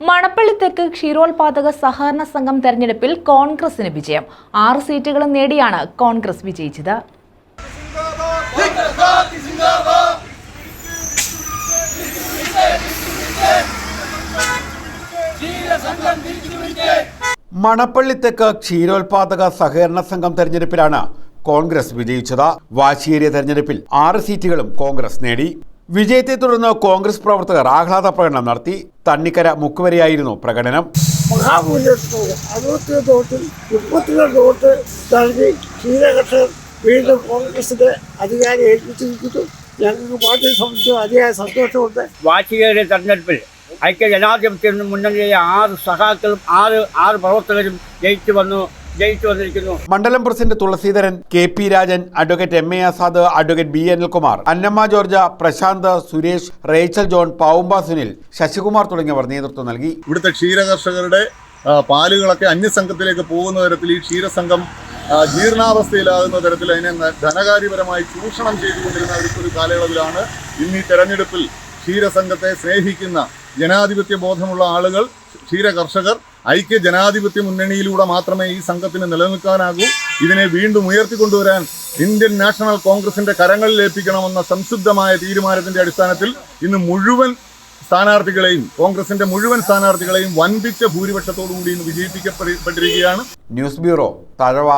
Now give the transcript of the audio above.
മണപ്പള്ളി തെക്ക് ക്ഷീരോത്പാദക സഹകരണ സംഘം തെരഞ്ഞെടുപ്പിൽ കോൺഗ്രസിന് വിജയം. 6 സീറ്റുകളും നേടിയാണ് കോൺഗ്രസ് വിജയിച്ചത്. മണപ്പള്ളി തെക്ക് ക്ഷീരോത്പാദക സഹകരണ സംഘം തെരഞ്ഞെടുപ്പിലാണ് കോൺഗ്രസ് വിജയിച്ചത്. വാശിയേറിയ തെരഞ്ഞെടുപ്പിൽ 6 സീറ്റുകളും കോൺഗ്രസ് നേടി. വിജയത്തെ തുടർന്ന് കോൺഗ്രസ് പ്രവർത്തകർ ആഹ്ലാദ പ്രകടനം നടത്തി. തണ്ണിക്കര മുക്കുവരെയായിരുന്നു പ്രകടനം. വീണ്ടും കോൺഗ്രസിന്റെ അധികാരം ഏൽപ്പിച്ചിരിക്കുന്നു. ഞങ്ങൾക്ക് പാർട്ടിയെ സംബന്ധിച്ച് അതിയായ സന്തോഷമുണ്ട്. വാശിയേറിയ തെരഞ്ഞെടുപ്പിൽ ഐക്യ ജനാധിപത്യ മുന്നണിയിലെ 6 സഖാക്കളും 6 പ്രവർത്തകരും ജയിച്ചു വന്നിരിക്കുന്നു. മണ്ഡലം president Thulaseedharan, K P. Rajan, advocate M A. Azad, advocate B. Anilkumar, Annamma George, Prashanth, Suresh, Rachel John, Pavumba Sunil, Sasikumar തുടങ്ങിയവർ നേതൃത്വം നൽകി. ഇവിടുത്തെ ക്ഷീരകർഷകരുടെ പാലുകളൊക്കെ അന്യസംഘത്തിലേക്ക് പോകുന്ന തരത്തിൽ ഈ ക്ഷീരസംഘം ജീർണാവസ്ഥയിലാകുന്ന തരത്തിൽ അതിനെ ധനകാര്യപരമായി ചൂഷണം ചെയ്തുകൊണ്ടിരുന്ന ഒരു കാലയളവിലാണ് ഇന്ന് ഈ തെരഞ്ഞെടുപ്പിൽ ക്ഷീരസംഘത്തെ സ്നേഹിക്കുന്ന ജനാധിപത്യ ബോധമുള്ള ആളുകൾ, ക്ഷീരകർഷകർ ഐക്യ ജനാധിപത്യ മുന്നണിയിലൂടെ മാത്രമേ ഈ സംഘത്തിന് നിലനിൽക്കാനാകൂ. ഇതിനെ വീണ്ടും ഉയർത്തിക്കൊണ്ടുവരാൻ ഇന്ത്യൻ നാഷണൽ കോൺഗ്രസിന്റെ കരങ്ങളിൽ ഏൽപ്പിക്കണമെന്ന സംശുദ്ധമായ തീരുമാനത്തിന്റെ അടിസ്ഥാനത്തിൽ ഇന്ന് മുഴുവൻ സ്ഥാനാർത്ഥികളെയും കോൺഗ്രസിന്റെ മുഴുവൻ സ്ഥാനാർത്ഥികളെയും വൻപിച്ച ഭൂരിപക്ഷത്തോടുകൂടി ഇന്ന് വിജയിപ്പിക്കപ്പെട്ടിരിക്കുകയാണ്. News bureau, Thazhava.